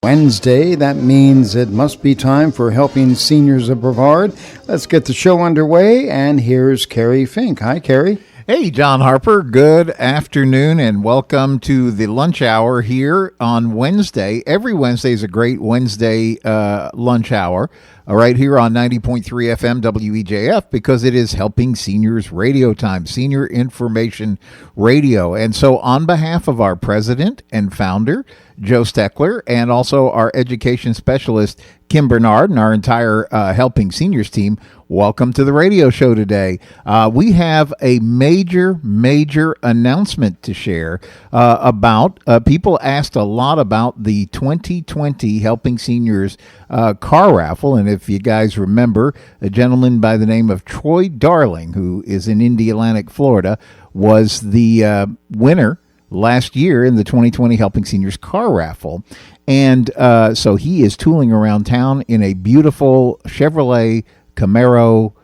Wednesday. That means it must be time for Helping Seniors of Brevard. Let's get the show underway, and here's Kerry Fink. Hi, Kerry. Hey, John Harper. Good afternoon, and welcome to the lunch hour here on Wednesday. Every Wednesday is a great Wednesday lunch hour right here on 90.3 FM WEJF because it is Helping Seniors Radio Time, Senior Information Radio. And so on behalf of our president and founder, Joe Steckler, and also our education specialist, Kim Bernard, and our entire Helping Seniors team, welcome to the radio show today. We have a major announcement to share about, people asked a lot about the 2020 Helping Seniors car raffle. And if you guys remember, a gentleman by the name of Troy Darling, who is in Indialantic, Florida, was the winner last year in the 2020 Helping Seniors car raffle. And so he is tooling around town in a beautiful Chevrolet Camaro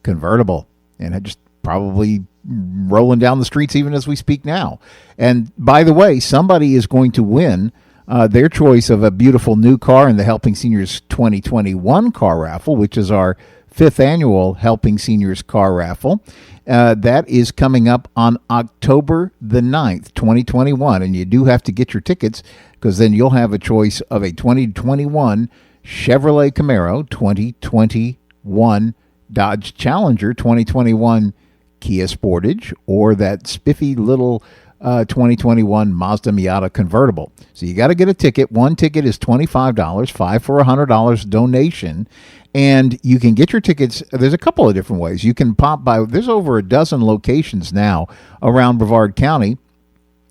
convertible, and just probably rolling down the streets even as we speak now. And by the way, somebody is going to win their choice of a beautiful new car in the Helping Seniors 2021 car raffle, which is our 5th annual Helping Seniors car raffle. That is coming up on October the 9th, 2021. And you do have to get your tickets because then you'll have a choice of a 2021 Chevrolet Camaro, 2021 Dodge Challenger, 2021 Kia Sportage, or that spiffy little 2021 Mazda Miata convertible. So you got to get a ticket. One ticket is $25, $5 for $100 donation. And you can get your tickets. There's a couple of different ways. You can pop by. There's over a dozen locations now around Brevard County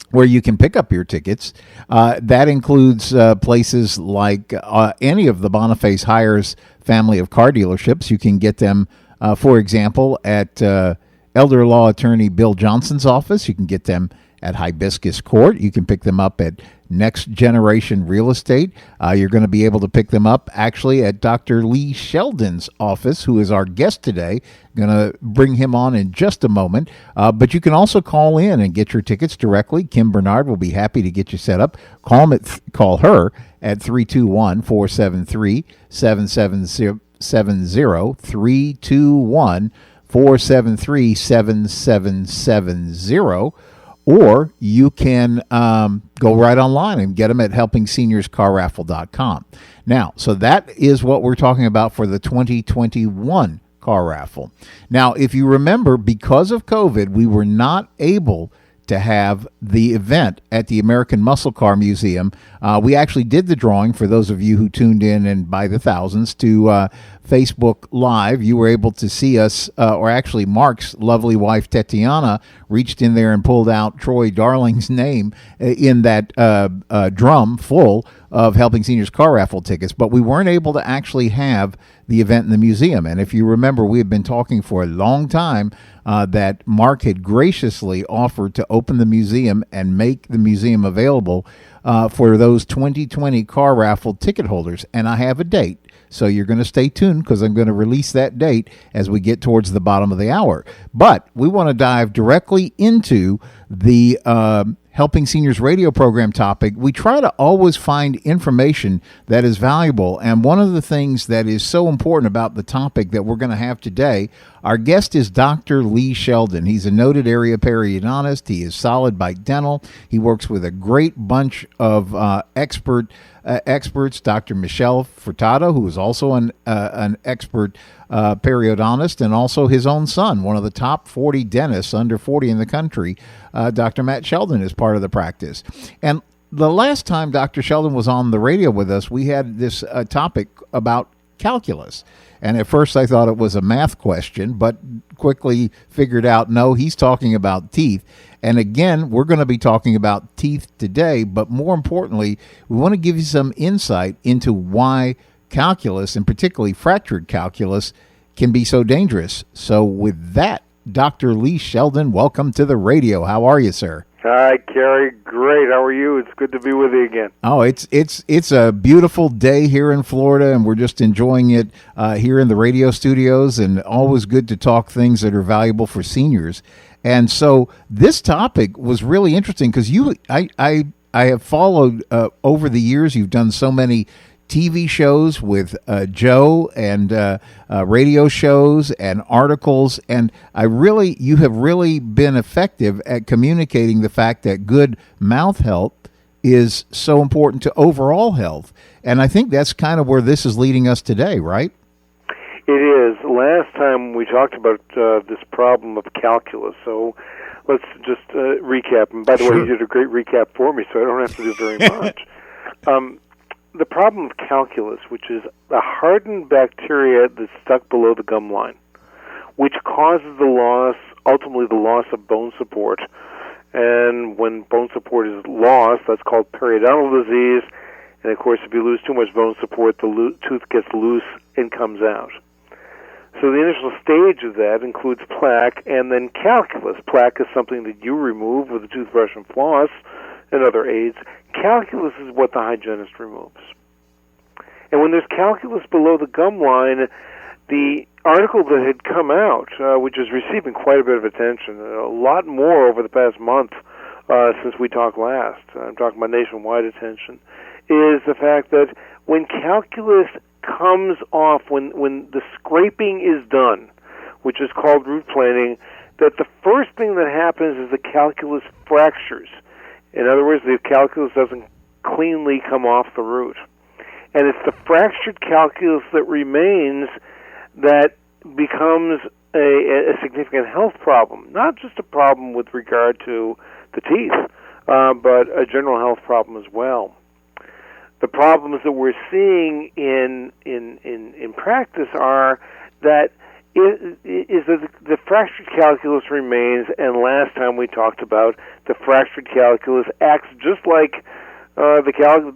where you can pick up your tickets. That includes places like any of the Boniface Hires family of car dealerships. You can get them, for example, at elder law attorney Bill Johnson's office. You can get them at Hibiscus Court. You can pick them up at Next Generation Real Estate. You're going to be able to pick them up actually at Dr. Lee Sheldon's office, who is our guest today. Going to bring him on in just a moment. But you can also call in and get your tickets directly. Kim Bernard will be happy to get you set up. Call her at 321-473-7770. 321-473-7770. Or you can go right online and get them at helpingseniors.carraffle.com. Now, so that is what we're talking about for the 2021 car raffle. Now, if you remember, because of COVID, we were not able to have the event at the American Muscle Car Museum. We actually did the drawing for those of you who tuned in and by the thousands to Facebook Live. You were able to see us, or actually Mark's lovely wife, Tatiana, reached in there and pulled out Troy Darling's name in that drum full of Helping Seniors car raffle tickets, but we weren't able to actually have the event in the museum. And if you remember, we had been talking for a long time that Mark had graciously offered to open the museum and make the museum available for those 2020 car raffle ticket holders. And I have a date. So you're going to stay tuned because I'm going to release that date as we get towards the bottom of the hour. But we want to dive directly into the Helping Seniors radio program topic. We try to always find information that is valuable. And one of the things that is so important about the topic that we're going to have today, our guest is Dr. Lee Sheldon. He's a noted area periodontist. He is Solid Bite Dental. He works with a great bunch of experts, Dr. Michelle Furtado, who is also an expert periodontist, and also his own son, one of the top 40 dentists under 40 in the country. Dr. Matt Sheldon is part of the practice. And the last time Dr. Sheldon was on the radio with us, we had this topic about calculus. And at first I thought it was a math question, but quickly figured out, no, he's talking about teeth. And again, we're going to be talking about teeth today, but more importantly, we want to give you some insight into why calculus, and particularly fractured calculus, can be so dangerous. So with that, Dr. Lee Sheldon, welcome to the radio. How are you, sir? Hi, Kerry. Great. How are you? It's good to be with you again. Oh, it's a beautiful day here in Florida, and we're just enjoying it here in the radio studios, and always good to talk things that are valuable for seniors. And so this topic was really interesting because I I have followed over the years. You've done so many TV shows with Joe and radio shows and articles, and you have really been effective at communicating the fact that good mouth health is so important to overall health. And I think that's kind of where this is leading us today, right? It is. Last time we talked about this problem of calculus, so let's just recap. And by the way, you did a great recap for me, so I don't have to do very much. The problem of calculus, which is a hardened bacteria that's stuck below the gum line, which causes ultimately the loss of bone support. And when bone support is lost, that's called periodontal disease. And of course, if you lose too much bone support, the tooth gets loose and comes out. So the initial stage of that includes plaque and then calculus. Plaque is something that you remove with a toothbrush and floss and other aids. Calculus is what the hygienist removes. And when there's calculus below the gum line, the article that had come out, which is receiving quite a bit of attention, a lot more over the past month since we talked last, I'm talking about nationwide attention, is the fact that when calculus comes off, when the scraping is done, which is called root planing, that the first thing that happens is the calculus fractures. In other words, the calculus doesn't cleanly come off the root. And it's the fractured calculus that remains that becomes a significant health problem, not just a problem with regard to the teeth, but a general health problem as well. The problems that we're seeing in practice are that the fractured calculus remains, and last time we talked about the fractured calculus acts just like the calculus.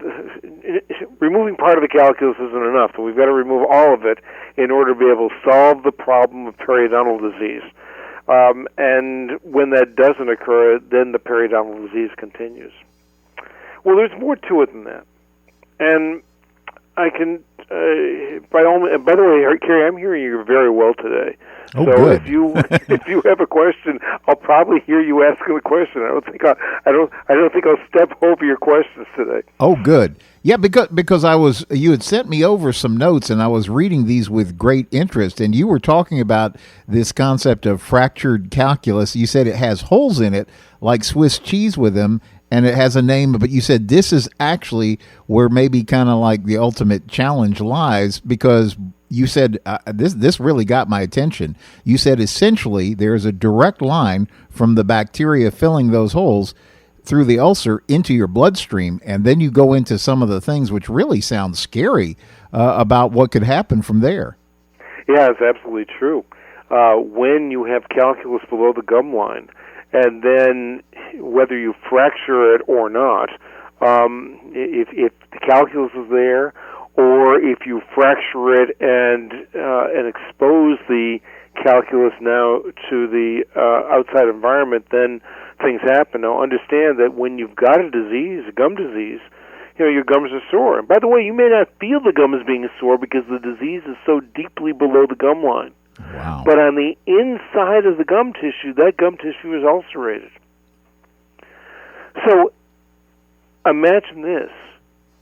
Removing part of the calculus isn't enough, so we've got to remove all of it in order to be able to solve the problem of periodontal disease. And when that doesn't occur, then the periodontal disease continues. Well, there's more to it than that. And I can, by the way, Kerry, I'm hearing you very well today. Oh, so good. if you have a question, I'll probably hear you asking the question. I don't think I'll step over your questions today. Oh, good. Yeah, because you had sent me over some notes, and I was reading these with great interest, and you were talking about this concept of fractured calculus. You said it has holes in it, like Swiss cheese with them, and it has a name, but you said this is actually where maybe kind of like the ultimate challenge lies, because you said this really got my attention. You said essentially there is a direct line from the bacteria filling those holes through the ulcer into your bloodstream, and then you go into some of the things which really sound scary about what could happen from there. Yeah, it's absolutely true. When you have calculus below the gum line, and then whether you fracture it or not, if the calculus is there, or if you fracture it and expose the calculus now to the outside environment, then things happen. Now, understand that when you've got a disease, a gum disease, your gums are sore. And by the way, you may not feel the gum as being sore because the disease is so deeply below the gum line. Wow. But on the inside of the gum tissue, that gum tissue is ulcerated. So imagine this.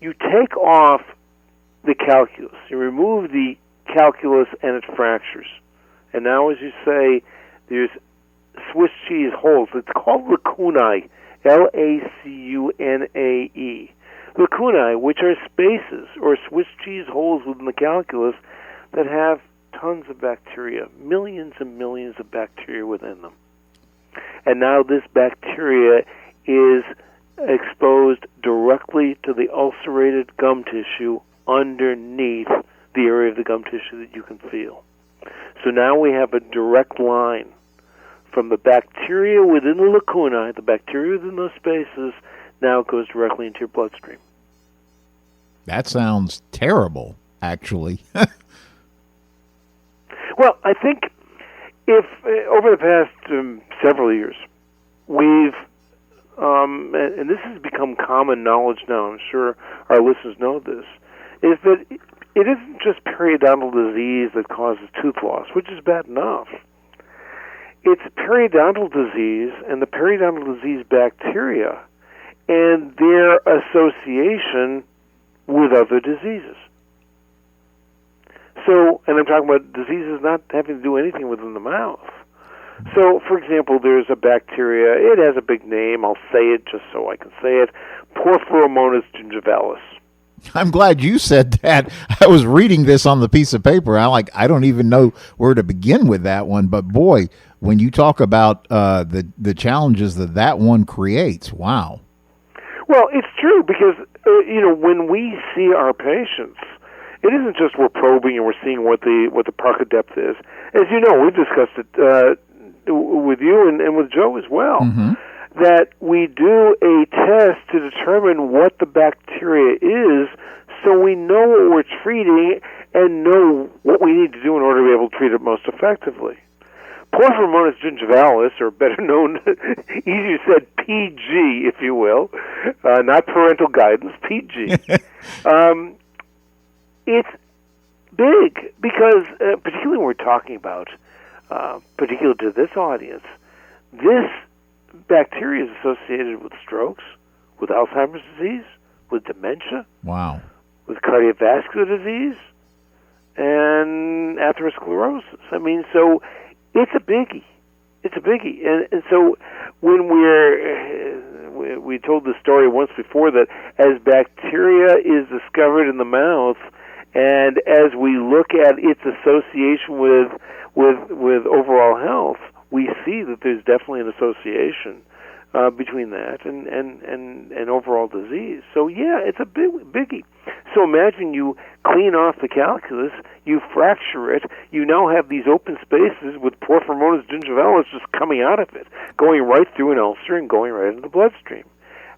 You take off the calculus. You remove the calculus and it fractures. And now, as you say, there's Swiss cheese holes. It's called lacunae, Lacunae. Lacunae, which are spaces or Swiss cheese holes within the calculus that have tons of bacteria, millions and millions of bacteria within them. And now this bacteria is exposed directly to the ulcerated gum tissue underneath the area of the gum tissue that you can feel. So now we have a direct line from the bacteria within the lacunae, the bacteria within those spaces, now it goes directly into your bloodstream. That sounds terrible, actually. Well, I think if over the past several years, we've, and this has become common knowledge now, I'm sure our listeners know this, is that it isn't just periodontal disease that causes tooth loss, which is bad enough. It's periodontal disease, and the periodontal disease bacteria and their association with other diseases. So, and I'm talking about diseases not having to do anything within the mouth. So, for example, there's a bacteria. It has a big name. I'll say it just so I can say it. Porphyromonas gingivalis. I'm glad you said that. I was reading this on the piece of paper. I don't even know where to begin with that one. But boy, when you talk about the challenges that one creates, wow. Well, it's true because when we see our patients, it isn't just we're probing and we're seeing what the pocket depth is. As you know, we've discussed it with you and with Joe as well. Mm-hmm. That we do a test to determine what the bacteria is, so we know what we're treating and know what we need to do in order to be able to treat it most effectively. Porphyromonas gingivalis, or better known, easier said, PG, if you will, not parental guidance, PG. It's big because, particularly when we're talking about, particular to this audience, this bacteria is associated with strokes, with Alzheimer's disease, with dementia, wow, with cardiovascular disease, and atherosclerosis. I mean, so it's a biggie. It's a biggie. And so when we told the story once before that as bacteria is discovered in the mouth, and as we look at its association with overall health, we see that there's definitely an association between that and overall disease. So yeah, it's a biggie. So imagine you clean off the calculus, you fracture it, you now have these open spaces with Porphyromonas gingivalis just coming out of it, going right through an ulcer and going right into the bloodstream.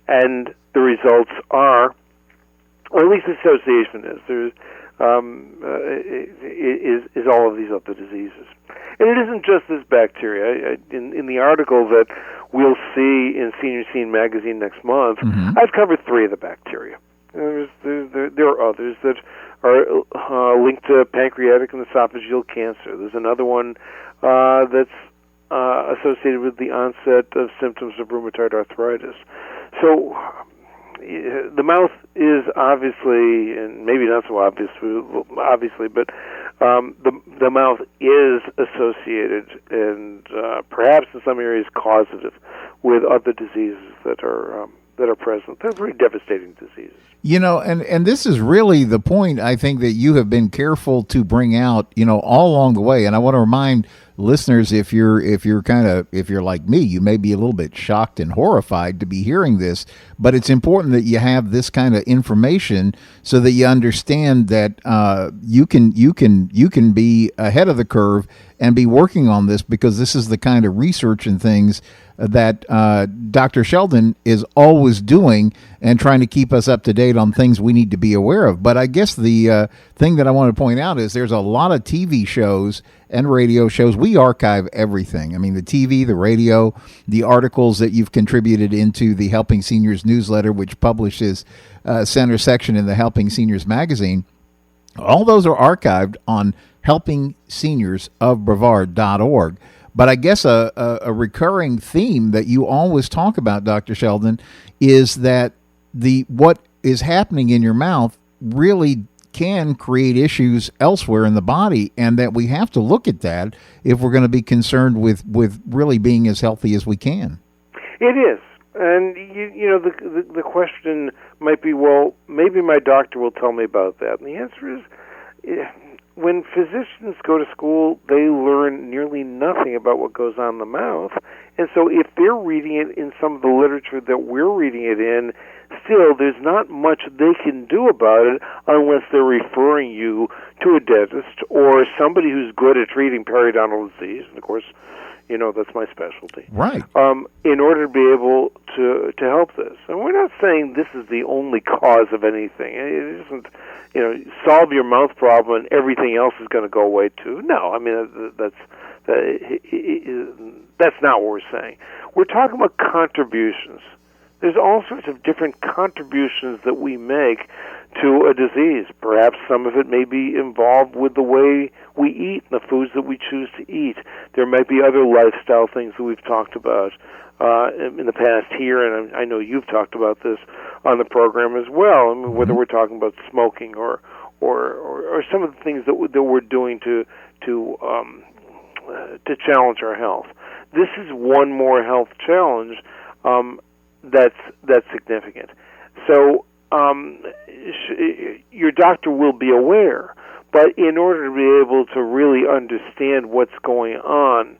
And the results are, or at least the association is, there's is all of these other diseases. And it isn't just this bacteria. In the article that we'll see in Senior Scene magazine next month, mm-hmm. I've covered 3 of the bacteria. There are others that are linked to pancreatic and esophageal cancer. There's another one that's associated with the onset of symptoms of rheumatoid arthritis. So the mouth is obviously, and maybe not so obviously, but the mouth is associated and perhaps in some areas causative with other diseases that are present. They're very devastating diseases. And this is really the point I think that you have been careful to bring out, all along the way. And I want to remind listeners, if you're like me, you may be a little bit shocked and horrified to be hearing this, but it's important that you have this kind of information so that you understand that you can be ahead of the curve and be working on this, because this is the kind of research and things that Dr. Sheldon is always doing and trying to keep us up to date on things we need to be aware of. But I guess the thing that I want to point out is there's a lot of TV shows and radio shows. We archive everything. I mean, the TV, the radio, the articles that you've contributed into the Helping Seniors newsletter, which publishes center section in the Helping Seniors magazine. All those are archived on helpingseniors.brevard.org. But I guess a recurring theme that you always talk about, Dr. Sheldon, is that what is happening in your mouth really can create issues elsewhere in the body, and that we have to look at that if we're going to be concerned with really being as healthy as we can. It is. And, the question might be, well, maybe my doctor will tell me about that. And the answer is, when physicians go to school, they learn nearly nothing about what goes on in the mouth. And so if they're reading it in some of the literature that we're reading it in, still there's not much they can do about it unless they're referring you to a dentist or somebody who's good at treating periodontal disease. And of course, that's my specialty. Right. In order to be able to help this. And we're not saying this is the only cause of anything. It isn't, solve your mouth problem and everything else is going to go away too. No, I mean, that's not what we're saying. We're talking about contributions. There's all sorts of different contributions that we make to a disease. Perhaps some of it may be involved with the way we eat, the foods that we choose to eat. There might be other lifestyle things that we've talked about in the past here, and I know you've talked about this on the program as well. I mean, whether we're talking about smoking or some of the things that we're doing to challenge our health. This is one more health challenge that's significant. So your doctor will be aware, but in order to be able to really understand what's going on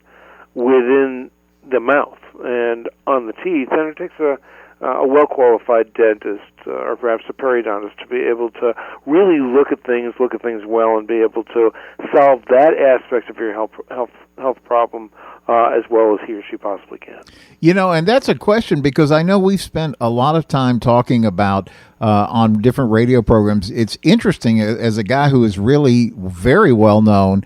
within the mouth and on the teeth, then it takes a well-qualified dentist or perhaps a periodontist to be able to really look at things well, and be able to solve that aspect of your health problem as well as he or she possibly can. You know, and that's a question, because I know we've spent a lot of time talking about on different radio programs. It's interesting, as a guy who is really very well known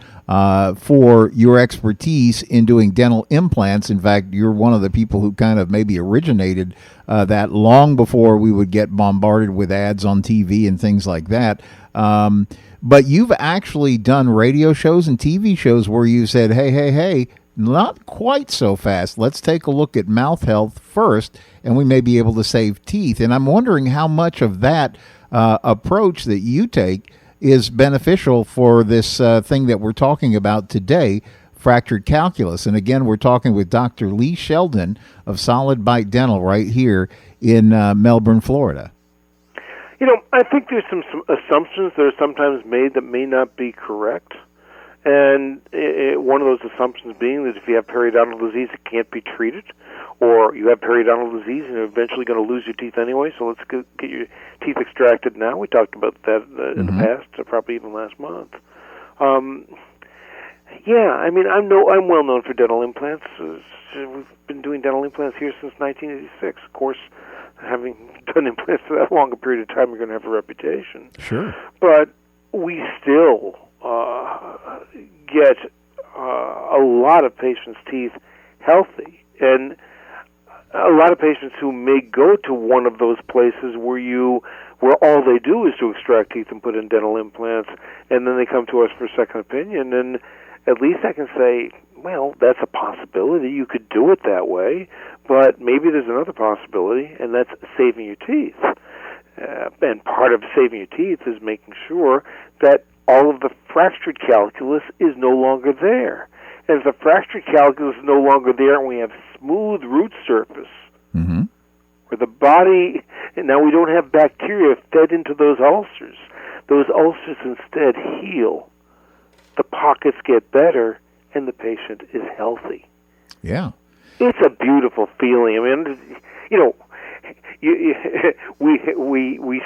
for your expertise in doing dental implants. In fact, you're one of the people who kind of maybe originated that long before we would get bombarded with ads on TV and things like that. But you've actually done radio shows and TV shows where you said, hey, not quite so fast. Let's take a look at mouth health first, and we may be able to save teeth. And I'm wondering how much of that approach that you take is beneficial for this thing that we're talking about today, fractured calculus. And again, we're talking with Dr. Lee Sheldon of Solid Bite Dental right here in Melbourne, Florida. You know, I think there's some assumptions that are sometimes made that may not be correct. And one of those assumptions being that if you have periodontal disease, it can't be treated, or you have periodontal disease and you're eventually going to lose your teeth anyway, so let's get your teeth extracted now. We talked about that in the past, probably even last month. Yeah, I mean, I'm well known for dental implants. We've been doing dental implants here since 1986. Of course, having done implants for that long a period of time, you're going to have a reputation. Sure. But we still get a lot of patients' teeth healthy, and a lot of patients who may go to one of those places where all they do is to extract teeth and put in dental implants, and then they come to us for a second opinion, and at least I can say, well, that's a possibility. You could do it that way, but maybe there's another possibility, and that's saving your teeth. And part of saving your teeth is making sure that all of the fractured calculus is no longer there. And if the fractured calculus is no longer there and we have smooth root surface, where the body, and now we don't have bacteria fed into those ulcers instead heal, the pockets get better, and the patient is healthy. Yeah. It's a beautiful feeling. I mean, you know, we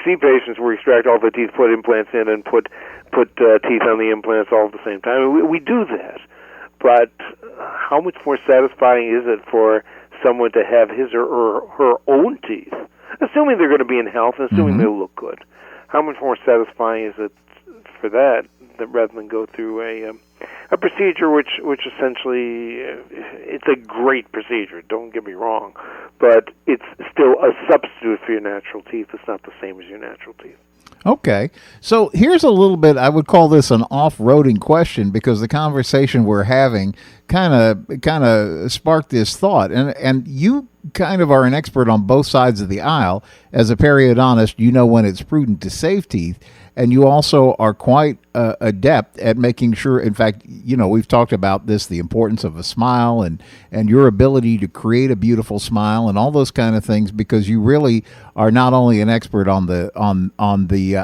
see patients where we extract all the teeth, put implants in, and put teeth on the implants all at the same time. We do that, but how much more satisfying is it for someone to have his or her own teeth, assuming they're going to be in health, and assuming they look good? How much more satisfying is it for that rather than go through a procedure which essentially it's a great procedure, don't get me wrong, but it's still a substitute for your natural teeth. It's not the same as your natural teeth. Okay. So here's a little bit, I would call this an off-roading question, because the conversation we're having kind of sparked this thought. And you kind of are an expert on both sides of the aisle. As a periodontist, you know when it's prudent to save teeth. And you also are quite adept at making sure, in fact, you know, we've talked about this, the importance of a smile and your ability to create a beautiful smile and all those kind of things, because you really are not only an expert on the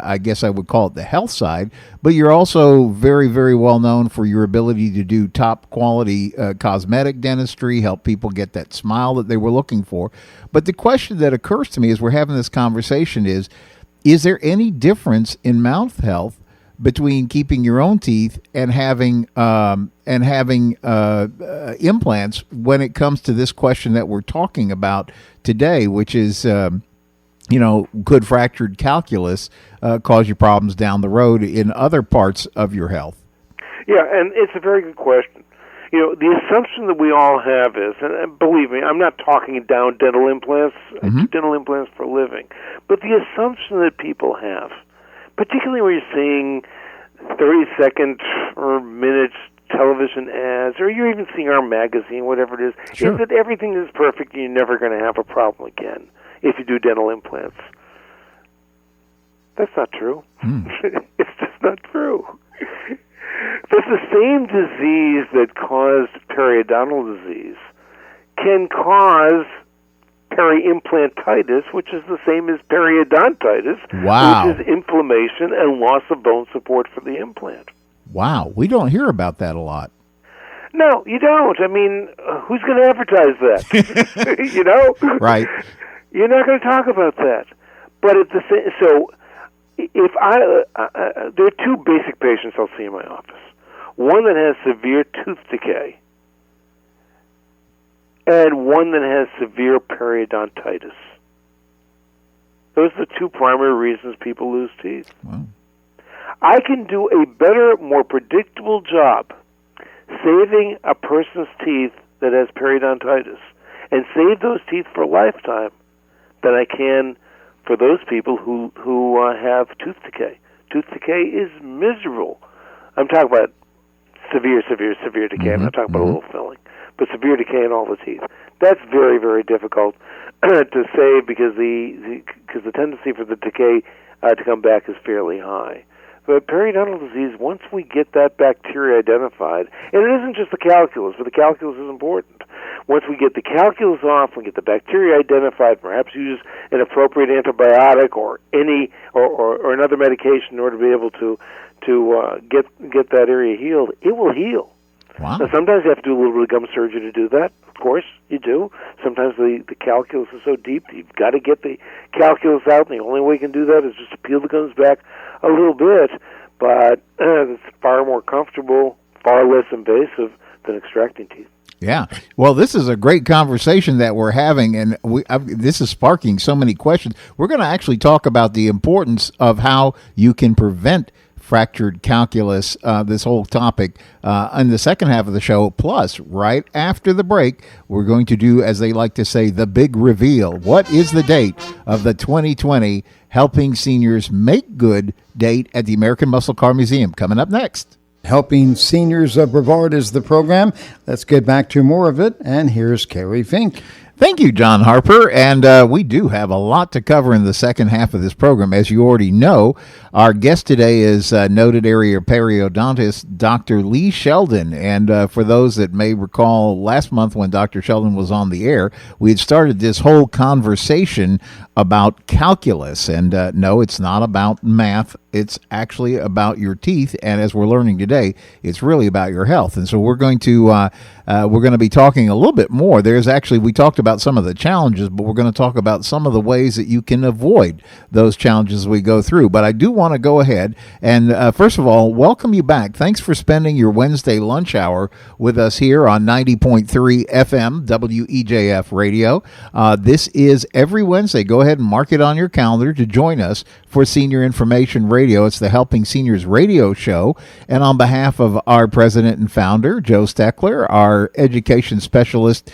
I guess I would call it the health side, but you're also very, very well known for your ability to do top quality cosmetic dentistry, help people get that smile that they were looking for. But the question that occurs to me as we're having this conversation is there any difference in mouth health between keeping your own teeth and having implants when it comes to this question that we're talking about today, which is, could fractured calculus cause you problems down the road in other parts of your health? Yeah, and it's a very good question. You know, the assumption that we all have is, and believe me, I'm not talking down dental implants. I do dental implants for a living. But the assumption that people have, particularly when you're seeing 30-second or minute television ads, or you're even seeing our magazine, whatever it is, Sure. is that everything is perfect and you're never going to have a problem again if you do dental implants. That's not true. It's just not true. But the same disease that caused periodontal disease can cause peri-implantitis, which is the same as periodontitis, Wow. which is inflammation and loss of bone support for the implant. Wow. We don't hear about that a lot. No, you don't. I mean, who's going to advertise that? You know? Right. You're not going to talk about that. But at the same, so if there are two basic patients I'll see in my office. One that has severe tooth decay, and one that has severe periodontitis. Those are the two primary reasons people lose teeth. Wow. I can do a better, more predictable job saving a person's teeth that has periodontitis and save those teeth for a lifetime than I can for those people who have tooth decay. Tooth decay is miserable. I'm talking about severe decay. I'm not talking about a little filling, but severe decay in all the teeth. That's very, very difficult to save because the tendency for the decay to come back is fairly high. But periodontal disease, once we get that bacteria identified, and it isn't just the calculus, but the calculus is important. Once we get the calculus off, we get the bacteria identified, perhaps use an appropriate antibiotic or another medication in order to be able to get that area healed, it will heal. Wow. Now, sometimes you have to do a little bit of gum surgery to do that. Of course, you do. Sometimes the calculus is so deep that you've got to get the calculus out, and the only way you can do that is just to peel the gums back a little bit. But it's far more comfortable, far less invasive than extracting teeth. Yeah. Well, this is a great conversation that we're having, and this is sparking so many questions. We're going to actually talk about the importance of how you can prevent fractured calculus, this whole topic, in the second half of the show. Plus, right after the break, we're going to do, as they like to say, the big reveal. What is the date of the 2020 Helping Seniors Make Good date at the American Muscle Car Museum? Coming up next. Helping Seniors of Brevard is the program. Let's get back to more of it, and here's Kerry Fink. Thank you, John Harper. And we do have a lot to cover in the second half of this program. As you already know, our guest today is noted area periodontist Dr. Lee Sheldon. And for those that may recall, last month when Dr. Sheldon was on the air, we had started this whole conversation about calculus. And no, it's not about math. It's actually about your teeth. And as we're learning today, it's really about your health. And so we're going to be talking a little bit more. We talked about some of the challenges, but we're going to talk about some of the ways that you can avoid those challenges as we go through. But I do want to go ahead and, first of all, welcome you back. Thanks for spending your Wednesday lunch hour with us here on 90.3 FM WEJF Radio. This is every Wednesday. Go ahead and mark it on your calendar to join us for Senior Information Radio. It's the Helping Seniors radio show. And on behalf of our president and founder, Joe Steckler, our education specialist,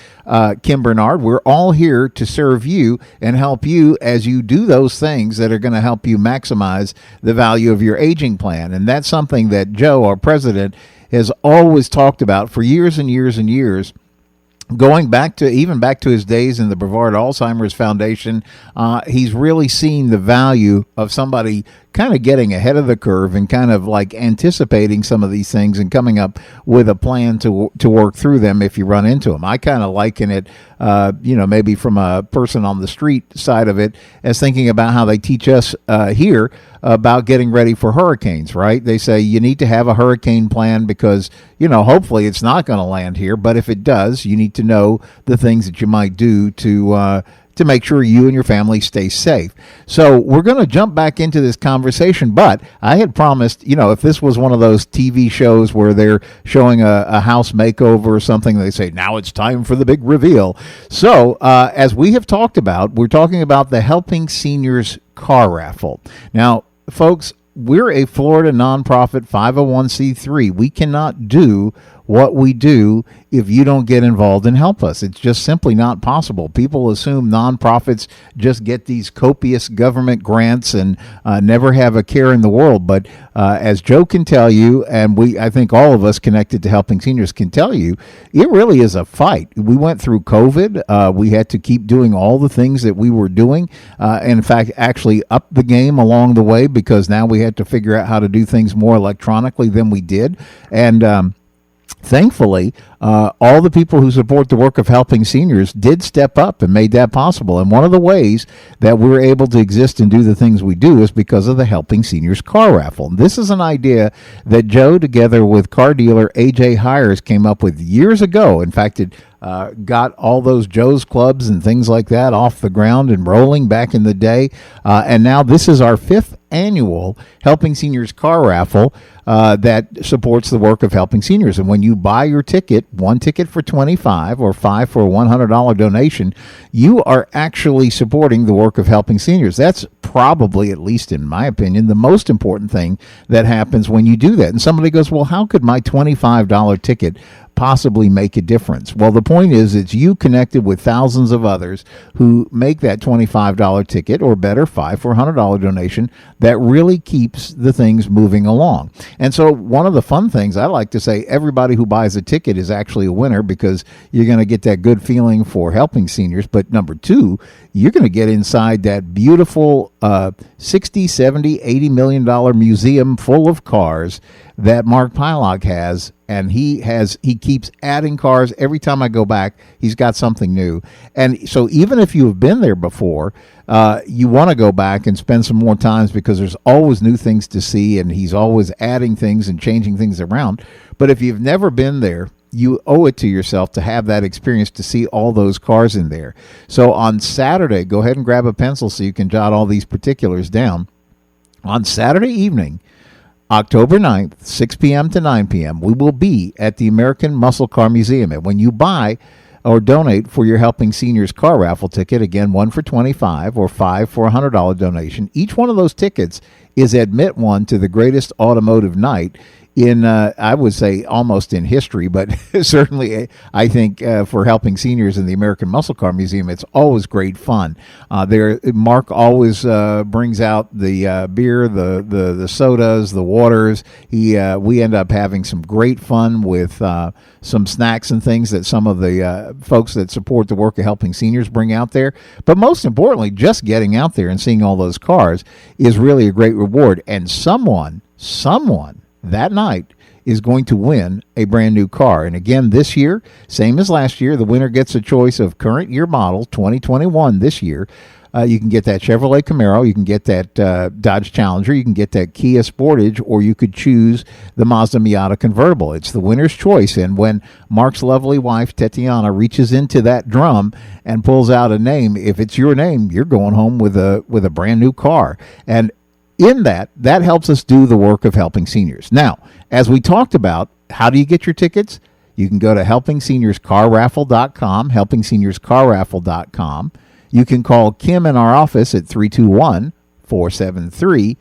Kim Bernard, we're all here to serve you and help you as you do those things that are going to help you maximize the value of your aging plan. And that's something that Joe, our president, has always talked about for years and years and years. Going back to his days in the Brevard Alzheimer's Foundation, he's really seen the value of somebody kind of getting ahead of the curve and kind of like anticipating some of these things and coming up with a plan to work through them if you run into them. I kind of liken it, maybe from a person on the street side of it, as thinking about how they teach us here about getting ready for hurricanes, right? They say you need to have a hurricane plan because, hopefully it's not going to land here, but if it does, you need to know the things that you might do to make sure you and your family stay safe. So we're going to jump back into this conversation, but I had promised, if this was one of those TV shows where they're showing a house makeover or something, they say, now it's time for the big reveal. So as we have talked about, we're talking about the Helping Seniors car raffle. Now, folks, we're a Florida nonprofit 501c3. We cannot do what we do if you don't get involved and help us. It's just simply not possible. People assume nonprofits just get these copious government grants and never have a care in the world. But as Joe can tell you, and I think all of us connected to Helping Seniors can tell you, it really is a fight. We went through COVID. We had to keep doing all the things that we were doing. In fact, actually up the game along the way, because now we had to figure out how to do things more electronically than we did. And thankfully, all the people who support the work of Helping Seniors did step up and made that possible. And one of the ways that we're able to exist and do the things we do is because of the Helping Seniors car raffle. And this is an idea that Joe, together with car dealer A.J. Hires, came up with years ago. In fact, it got all those Joe's Clubs and things like that off the ground and rolling back in the day. And now this is our 5th annual Helping Seniors car raffle that supports the work of Helping Seniors. And when you buy your ticket, 1 ticket for $25 or 5 for a $100 donation, you are actually supporting the work of Helping Seniors. That's probably, at least in my opinion, the most important thing that happens when you do that. And somebody goes, well, how could my $25 ticket possibly make a difference? Well, the point is, it's you connected with thousands of others who make that $25 ticket, or better, 5 for a $100 donation, that really keeps the things moving along. And so one of the fun things I like to say, everybody who buys a ticket is actually a winner, because you're going to get that good feeling for Helping Seniors. But number 2, you're going to get inside that beautiful $60, $70, $80 million museum full of cars that Mark Pylog has. And he keeps adding cars. Every time I go back, he's got something new. And so even if you have been there before, you want to go back and spend some more times, because there's always new things to see, and he's always adding things and changing things around. But if you've never been there, you owe it to yourself to have that experience, to see all those cars in there. So on Saturday, go ahead and grab a pencil so you can jot all these particulars down. On Saturday evening, October 9th, 6 p.m. to 9 p.m., we will be at the American Muscle Car Museum. And when you buy or donate for your Helping Seniors car raffle ticket, again, 1 for $25 or 5 for a $100 donation, each one of those tickets is admit one to the greatest automotive night in, I would say, almost in history, but certainly I think for Helping Seniors in the American Muscle Car Museum, it's always great fun. Mark always brings out the beer, the sodas, the waters. We end up having some great fun with some snacks and things that some of the folks that support the work of Helping Seniors bring out there. But most importantly, just getting out there and seeing all those cars is really a great reward. And someone that night is going to win a brand new car. And again, this year, same as last year, the winner gets a choice of current year model 2021 this year. You can get that Chevrolet Camaro, you can get that Dodge Challenger, you can get that Kia Sportage, or you could choose the Mazda Miata convertible. It's the winner's choice. And when Mark's lovely wife, Tatiana, reaches into that drum and pulls out a name, if it's your name, you're going home with a brand new car. And in that helps us do the work of Helping Seniors. Now, as we talked about, how do you get your tickets? You can go to helpingseniors.carraffle.com, helpingseniors.carraffle.com. You can call Kim in our office at 321-473-7770,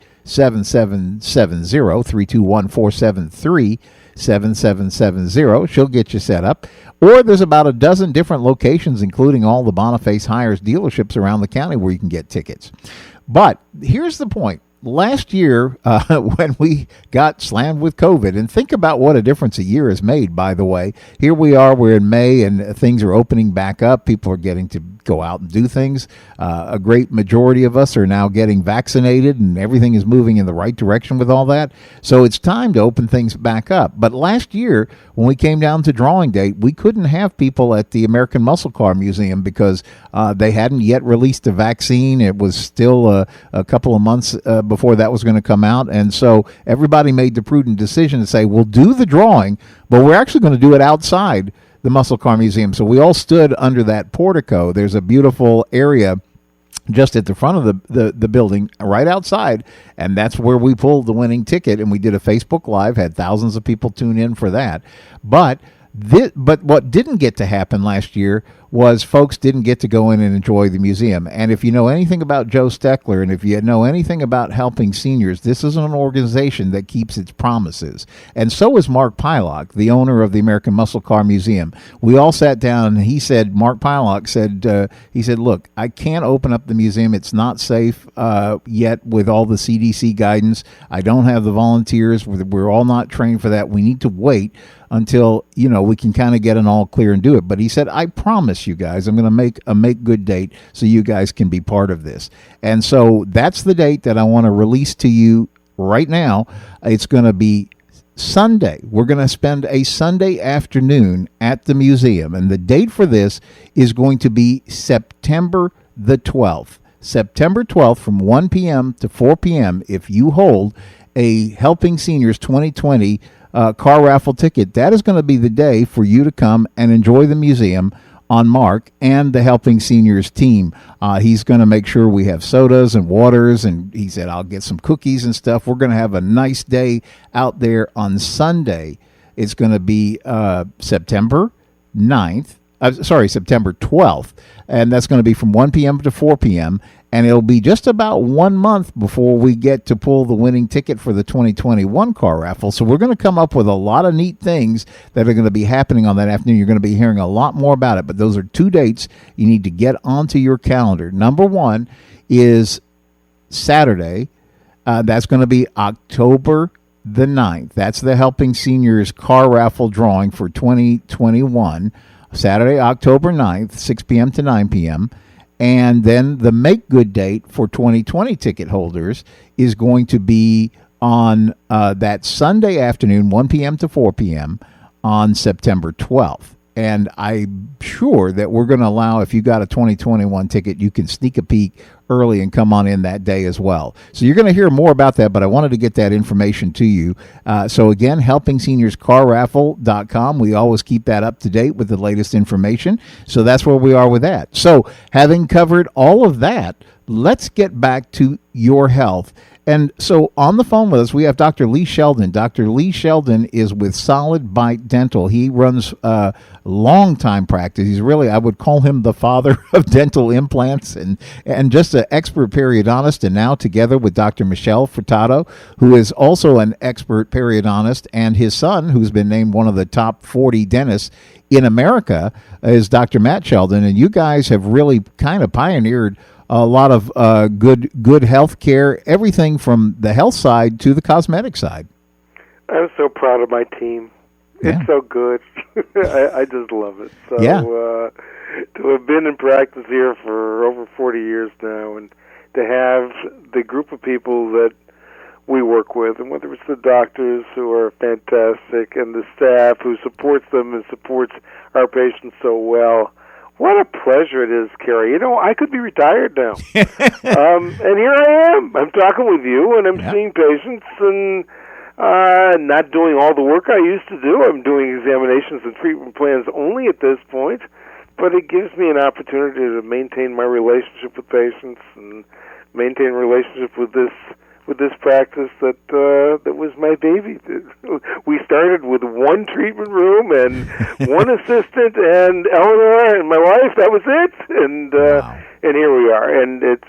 321-473-7770. She'll get you set up. Or there's about a dozen different locations, including all the Boniface Hires dealerships around the county, where you can get tickets. But here's the point. Last year, when we got slammed with COVID, and think about what a difference a year has made, by the way. Here we are, we're in May, and things are opening back up. People are getting to go out and do things. A great majority of us are now getting vaccinated, and everything is moving in the right direction with all that. So it's time to open things back up. But last year, when we came down to drawing date, we couldn't have people at the American Muscle Car Museum because they hadn't yet released a vaccine. It was still a couple of months before that was going to come out. And so everybody made the prudent decision to say, we'll do the drawing, but we're actually going to do it outside the Muscle Car Museum. So we all stood under that portico. There's a beautiful area just at the front of the building, right outside, and that's where we pulled the winning ticket, and we did a Facebook Live, had thousands of people tune in for that. But what didn't get to happen last year was folks didn't get to go in and enjoy the museum. And if you know anything about Joe Steckler, and if you know anything about helping seniors, this is an organization that keeps its promises. And so is Mark Pylock, the owner of the American Muscle Car Museum. We all sat down, and he said, Mark Pylock said, he said, look, I can't open up the museum. It's not safe yet with all the CDC guidance. I don't have the volunteers. We're all not trained for that. We need to wait until, we can kind of get an all clear and do it. But he said, I promise you guys, I'm going to make a make good date so you guys can be part of this. And so that's the date that I want to release to you right now. It's going to be Sunday. We're going to spend a Sunday afternoon at the museum. And the date for this is going to be September the 12th. September 12th from 1 p.m. to 4 p.m. if you hold a Helping Seniors 2020 car raffle ticket. That is going to be the day for you to come and enjoy the museum on Mark and the Helping Seniors team. He's going to make sure we have sodas and waters, and he said, I'll get some cookies and stuff. We're going to have a nice day out there on Sunday. It's going to be September 12th, and that's going to be from 1 p.m. to 4 p.m., and it'll be just about 1 month before we get to pull the winning ticket for the 2021 car raffle. So we're going to come up with a lot of neat things that are going to be happening on that afternoon. You're going to be hearing a lot more about it, but those are 2 dates you need to get onto your calendar. Number one is Saturday. That's going to be October the 9th. That's the Helping Seniors car raffle drawing for 2021. Saturday, October 9th, 6 p.m. to 9 p.m., and then the make good date for 2020 ticket holders is going to be on that Sunday afternoon, 1 p.m. to 4 p.m. on September 12th. And I'm sure that we're going to allow, if you got a 2021 ticket, you can sneak a peek early and come on in that day as well. So you're going to hear more about that, but I wanted to get that information to you. So again, helpingseniors.carraffle.com. We always keep that up to date with the latest information. So that's where we are with that. So having covered all of that, let's get back to your health. And so on the phone with us, we have Dr. Lee Sheldon. Dr. Lee Sheldon is with Solid Bite Dental. He runs a long-time practice. He's really, I would call him the father of dental implants and just an expert periodontist. And now together with Dr. Michelle Furtado, who is also an expert periodontist, and his son, who's been named one of the top 40 dentists in America, is Dr. Matt Sheldon. And you guys have really kind of pioneered a lot of good health care, everything from the health side to the cosmetic side. I'm so proud of my team. Yeah. It's so good. I just love it. So, yeah. To have been in practice here for over 40 years now, and to have the group of people that we work with, and whether it's the doctors who are fantastic and the staff who supports them and supports our patients so well, what a pleasure it is, Kerry. I could be retired now. And here I am. I'm talking with you, and I'm seeing patients, and not doing all the work I used to do. I'm doing examinations and treatment plans only at this point, but it gives me an opportunity to maintain my relationship with patients and maintain a relationship with this practice that was my baby. We started with one treatment room and one assistant and Eleanor and my wife. That was it, and wow. And here we are, and it's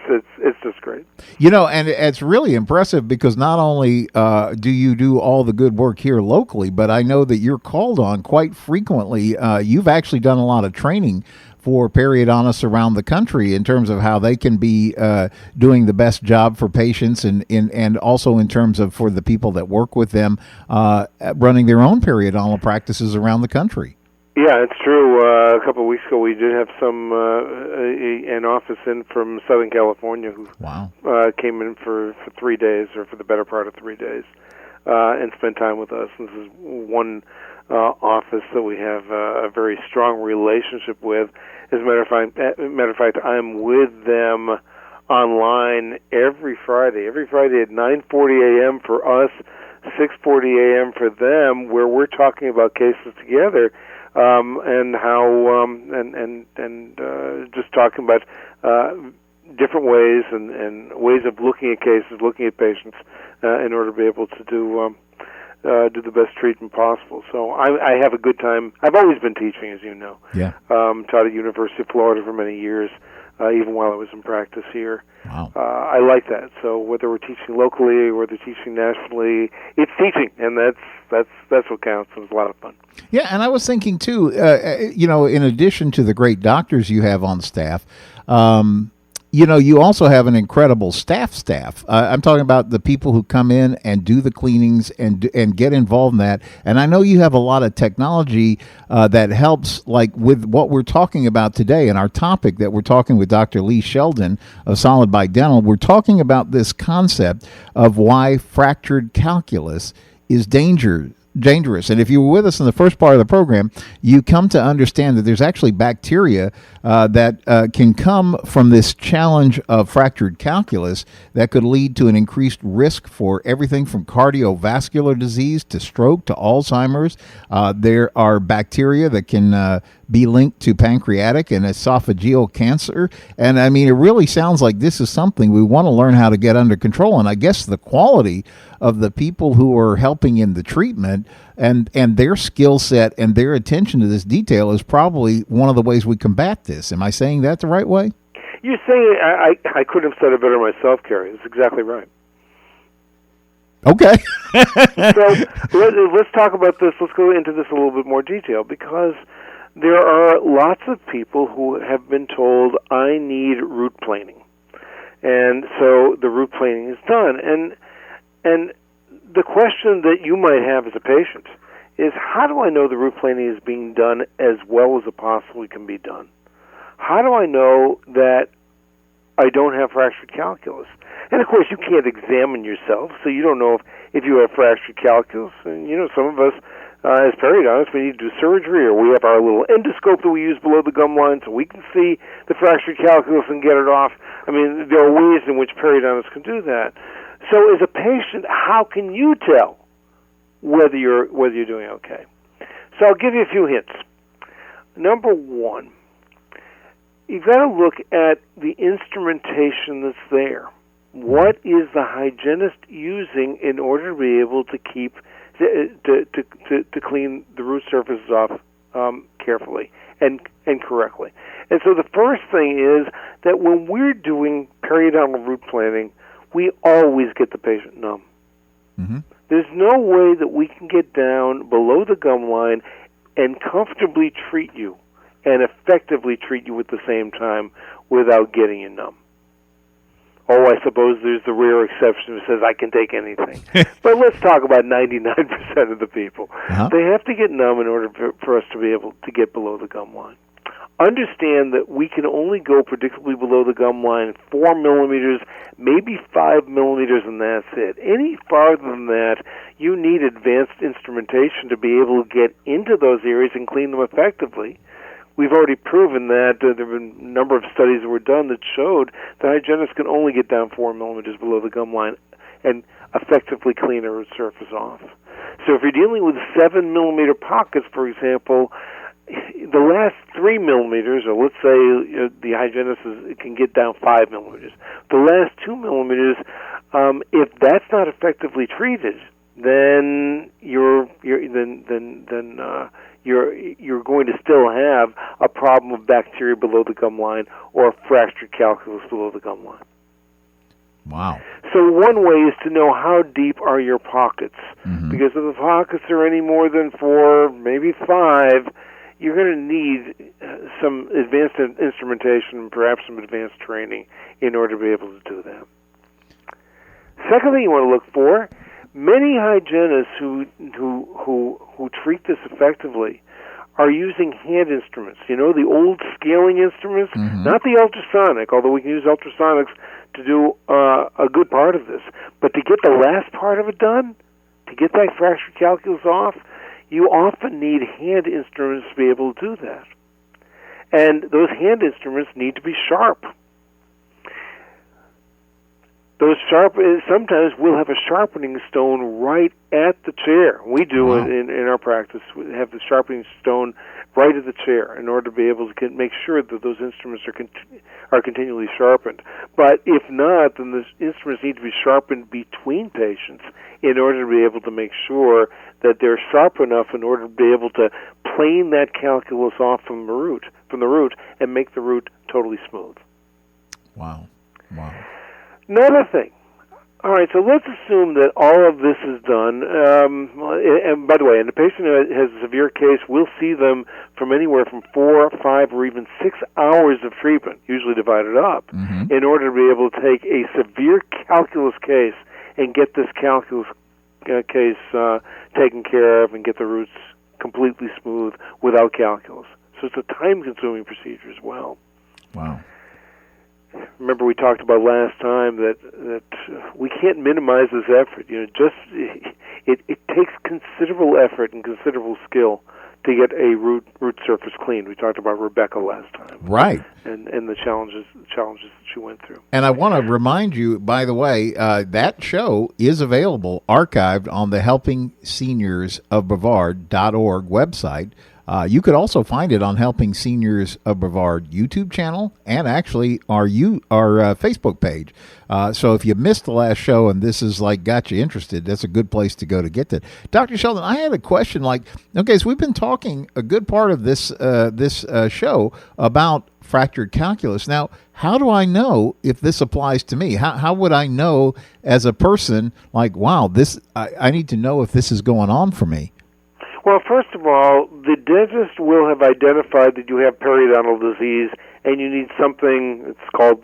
just great. And it's really impressive because not only do you do all the good work here locally, but I know that you're called on quite frequently. You've actually done a lot of training for periodontists around the country in terms of how they can be doing the best job for patients and also in terms of for the people that work with them running their own periodontal practices around the country. Yeah, it's true. A couple of weeks ago, we did have an office in from Southern California who came in for 3 days, or for the better part of 3 days, and spent time with us. This is one office that we have a very strong relationship with. As a matter of fact, I'm with them online every Friday at 9:40 a.m. for us, 6:40 a.m. for them, where we're talking about cases together, and how just talking about different ways and ways of looking at cases, looking at patients, in order to be able to do do the best treatment possible. So I have a good time. I've always been teaching, as you know. Yeah. Taught at University of Florida for many years, even while I was in practice here. Wow. I like that. So whether we're teaching locally or whether teaching nationally, it's teaching, and that's what counts. It's a lot of fun. Yeah, and I was thinking too, in addition to the great doctors you have on staff, you also have an incredible staff. I'm talking about the people who come in and do the cleanings and get involved in that. And I know you have a lot of technology that helps, like with what we're talking about today and our topic that we're talking with Dr. Lee Sheldon of Solid Bite Dental. We're talking about this concept of why fractured calculus is dangerous. And if you were with us in the first part of the program, you come to understand that there's actually bacteria that can come from this challenge of fractured calculus that could lead to an increased risk for everything from cardiovascular disease to stroke to Alzheimer's. There are bacteria that can be linked to pancreatic and esophageal cancer. And I mean, it really sounds like this is something we want to learn how to get under control. And I guess the quality of the people who are helping in the treatment and their skill set and their attention to this detail is probably one of the ways we combat this. Am I saying that the right way? You're saying I couldn't have said it better myself, Kerry. That's exactly right. Okay. So let's talk about this. Let's go into this a little bit more detail, because there are lots of people who have been told, I need root planing. And so the root planing is done. And the question that you might have as a patient is, how do I know the root planing is being done as well as it possibly can be done? How do I know that I don't have fractured calculus? And of course, you can't examine yourself, so you don't know if you have fractured calculus. And some of us, as periodontists, we need to do surgery, or we have our little endoscope that we use below the gum line so we can see the fractured calculus and get it off. I mean, there are ways in which periodontists can do that. So as a patient, how can you tell whether you're doing okay? So I'll give you a few hints. Number one, you've got to look at the instrumentation that's there. What is the hygienist using in order to be able to keep to clean the root surfaces off carefully and correctly? And so the first thing is that when we're doing periodontal root planing, we always get the patient numb. Mm-hmm. There's no way that we can get down below the gum line and comfortably treat you and effectively treat you at the same time without getting you numb. Oh, I suppose there's the rare exception who says, I can take anything. But let's talk about 99% of the people. Uh-huh. They have to get numb in order for us to be able to get below the gum line. Understand that we can only go predictably below the gum line 4 millimeters, maybe 5 millimeters, and that's it. Any farther than that, you need advanced instrumentation to be able to get into those areas and clean them effectively. We've already proven that there have been a number of studies that were done that showed that hygienists can only get down 4 millimeters below the gum line and effectively clean a root surface off. So if you're dealing with 7 millimeter pockets, for example, the last 3 millimeters, or let's say the hygienist can get down 5 millimeters. The last 2 millimeters, if that's not effectively treated, then you're going to still have a problem of bacteria below the gum line or a fractured calculus below the gum line. Wow. So one way is to know how deep are your pockets. Mm-hmm. Because if the pockets are any more than 4, maybe 5, you're going to need some advanced instrumentation and perhaps some advanced training in order to be able to do that. Second thing you want to look for, many hygienists who treat this effectively are using hand instruments. The old scaling instruments, mm-hmm. not the ultrasonic, although we can use ultrasonics to do a good part of this. But to get the last part of it done, to get that fractured calculus off, you often need hand instruments to be able to do that. And those hand instruments need to be sharp. those sometimes we'll have a sharpening stone right at the chair. We do it in our practice. We have the sharpening stone right at the chair in order to be able to make sure that those instruments are continually sharpened. But if not, then the instruments need to be sharpened between patients in order to be able to make sure that they're sharp enough in order to be able to plane that calculus off from the root, and make the root totally smooth. Wow. Another thing. All right, so let's assume that all of this is done. And by the way, in the patient who has a severe case, we'll see them from anywhere from 4, 5, or even 6 hours of treatment, usually divided up, in order to be able to take a severe calculus case and get this calculus case taken care of and get the roots completely smooth without calculus. So it's a time-consuming procedure as well. Wow. Remember, we talked about last time that we can't minimize this effort. It takes considerable effort and considerable skill to get a root surface cleaned. We talked about Rebecca last time, right? And the challenges that she went through. And I want to remind you, by the way, that show is available archived on the helpingseniors.of.Brevard.org website. You could also find it on Helping Seniors of Brevard YouTube channel and actually our Facebook page. So if you missed the last show and this is got you interested, that's a good place to go to get that. Dr. Sheldon, I had a question. So we've been talking a good part of this show about fractured calculus. Now, how do I know if this applies to me? How would I know as a person wow, I need to know if this is going on for me? Well, first of all, the dentist will have identified that you have periodontal disease and you need something, it's called,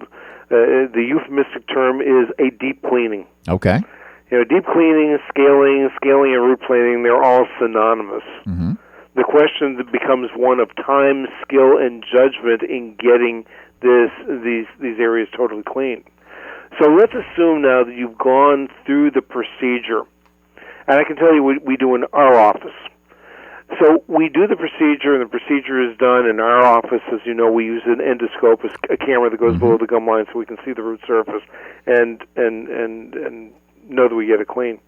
the euphemistic term is a deep cleaning. Okay. Deep cleaning, scaling and root planing, they're all synonymous. Mm-hmm. The question becomes one of time, skill, and judgment in getting these areas totally clean. So let's assume now that you've gone through the procedure. And I can tell you what we do in our office. So we do the procedure, and the procedure is done in our office. As you know, we use an endoscope, a camera that goes below the gum line, so we can see the root surface and know that we get it clean.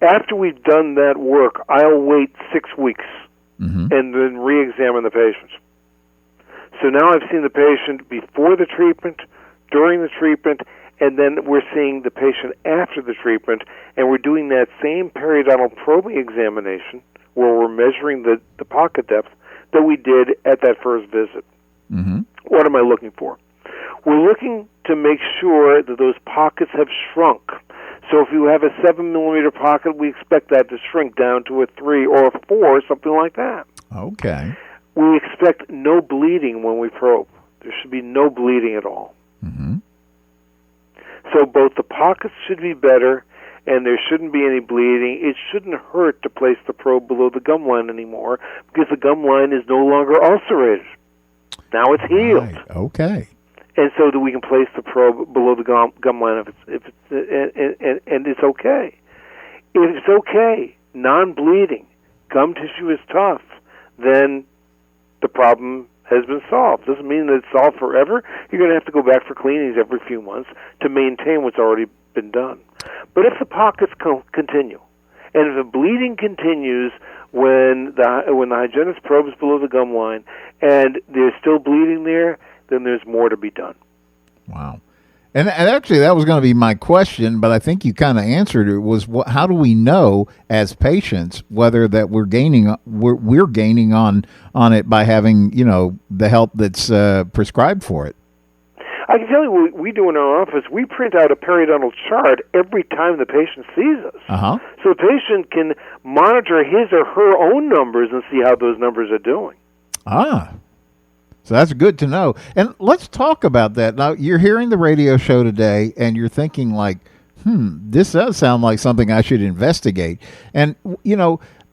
After we've done that work, I'll wait 6 weeks and then re-examine the patient. So now I've seen the patient before the treatment, during the treatment, and then we're seeing the patient after the treatment, and we're doing that same periodontal probing examination where we're measuring the pocket depth that we did at that first visit. Mm-hmm. What am I looking for? We're looking to make sure that those pockets have shrunk. So if you have a 7-millimeter pocket, we expect that to shrink down to a 3 or a 4, something like that. Okay. We expect no bleeding when we probe. There should be no bleeding at all. Mm-hmm. So both the pockets should be better, and there shouldn't be any bleeding. It shouldn't hurt to place the probe below the gum line anymore because the gum line is no longer ulcerated. Now it's healed. Right. Okay. And so that we can place the probe below the gum line if it's okay. If it's okay, non-bleeding, gum tissue is tough, then the problem has been solved. Doesn't mean that it's solved forever. You're going to have to go back for cleanings every few months to maintain what's already been done. But if the pockets continue, and if the bleeding continues when the hygienist probes below the gum line, and there's still bleeding there, then there's more to be done. Wow. And actually, that was going to be my question, but I think you kind of answered it. Was how do we know as patients whether that we're gaining on it by having the help that's prescribed for it? I can tell you what we do in our office. We print out a periodontal chart every time the patient sees us. Uh-huh. So the patient can monitor his or her own numbers and see how those numbers are doing. Ah. So that's good to know. And let's talk about that. Now, you're hearing the radio show today, and you're thinking this does sound like something I should investigate. And,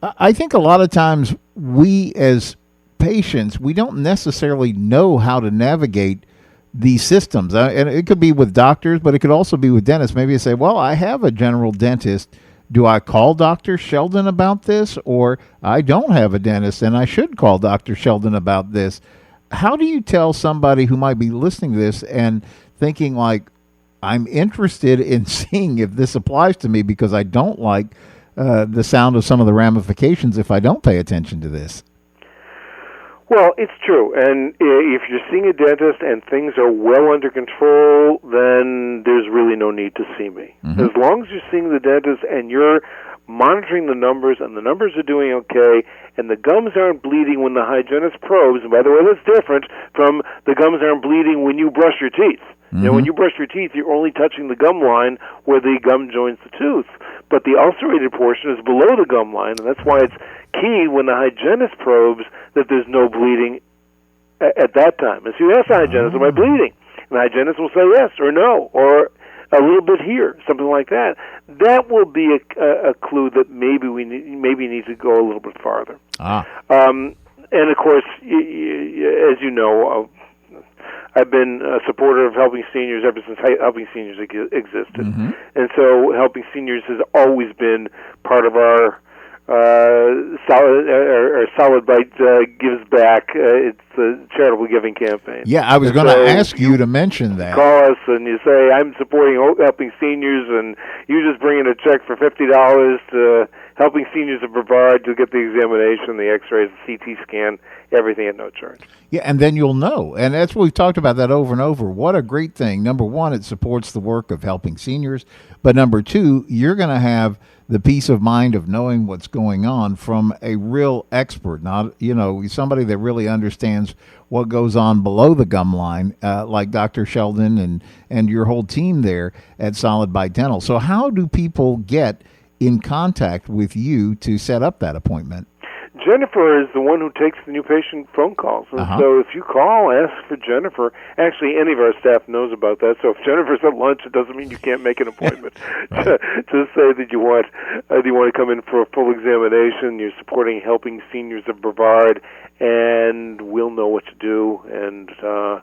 I think a lot of times we as patients, we don't necessarily know how to navigate these systems. And it could be with doctors, but it could also be with dentists. Maybe you say, well, I have a general dentist. Do I call Dr. Sheldon about this? Or I don't have a dentist, and I should call Dr. Sheldon about this. How do you tell somebody who might be listening to this and thinking I'm interested in seeing if this applies to me because I don't like the sound of some of the ramifications if I don't pay attention to this. Well, it's true, and if you're seeing a dentist and things are well under control, then there's really no need to see me. Mm-hmm. As long as you're seeing the dentist and you're monitoring the numbers, and the numbers are doing okay, and the gums aren't bleeding when the hygienist probes, and by the way, that's different from the gums aren't bleeding when you brush your teeth. Mm-hmm. You know, when you brush your teeth, you're only touching the gum line where the gum joins the tooth. But the ulcerated portion is below the gum line, and that's why it's key when the hygienist probes that there's no bleeding at that time. And so you ask the hygienist, am I bleeding? And the hygienist will say yes or no, or a little bit here, something like that. That will be a clue that maybe we need to go a little bit farther. And of course, as you know, I've been a supporter of helping seniors ever since Helping Seniors existed. Mm-hmm. And so Helping Seniors has always been part of our Solid Bite Gives Back. It's a charitable giving campaign. Yeah, I was going to ask you to mention that. Call us and you say, I'm supporting Helping Seniors, and you just bring in a check for $50 to Helping Seniors of Brevard. You'll get the examination, the x-rays, the CT scan, everything at no charge. Yeah, and then you'll know. And that's what we've talked about that over and over. What a great thing. Number one, it supports the work of Helping Seniors. But number two, you're going to have the peace of mind of knowing what's going on from a real expert, not, somebody that really understands what goes on below the gum line, like Dr. Sheldon and your whole team there at Solid Bite Dental. So how do people get in contact with you to set up that appointment? Jennifer is the one who takes the new patient phone calls. And so if you call, ask for Jennifer. Actually, any of our staff knows about that. So if Jennifer's at lunch, it doesn't mean you can't make an appointment. Just say that you want to come in for a full examination. You're supporting Helping Seniors of Brevard, and we'll know what to do. And our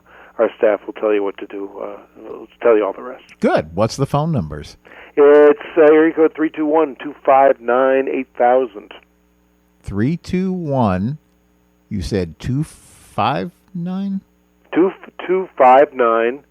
staff will tell you what to do. We'll tell you all the rest. Good. What's the phone numbers? It's area code 321-259-8000. 321, you said 259? 259-8000.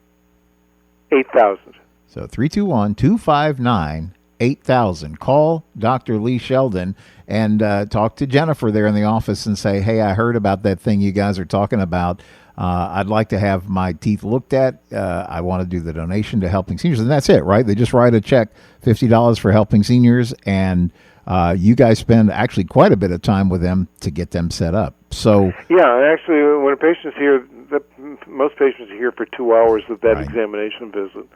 So 321-259-8000. Call Dr. Lee Sheldon and talk to Jennifer there in the office and say, hey, I heard about that thing you guys are talking about. I'd like to have my teeth looked at. I want to do the donation to Helping Seniors. And that's it, right? They just write a check, $50 for Helping Seniors, and you guys spend actually quite a bit of time with them to get them set up. So yeah, actually, when a patient's here, most patients are here for 2 hours of that examination visit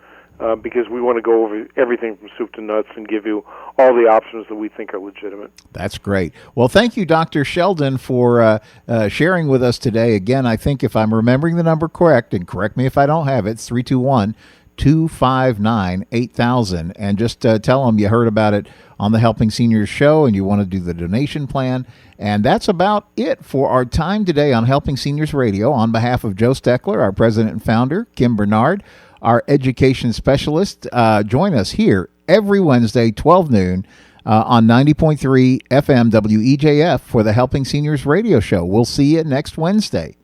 because we want to go over everything from soup to nuts and give you all the options that we think are legitimate. That's great. Well, thank you, Dr. Sheldon, for sharing with us today. Again, I think if I'm remembering the number correct, and correct me if I don't have it, it's 321-259-8000. And just tell them you heard about it on the Helping Seniors show and you want to do the donation plan. And that's about it for our time today on Helping Seniors Radio. On behalf of Joe Steckler, our president and founder, Kim Bernard, our education specialist, join us here every Wednesday, 12 noon, on 90.3 FM WEJF for the Helping Seniors Radio show. We'll see you next Wednesday.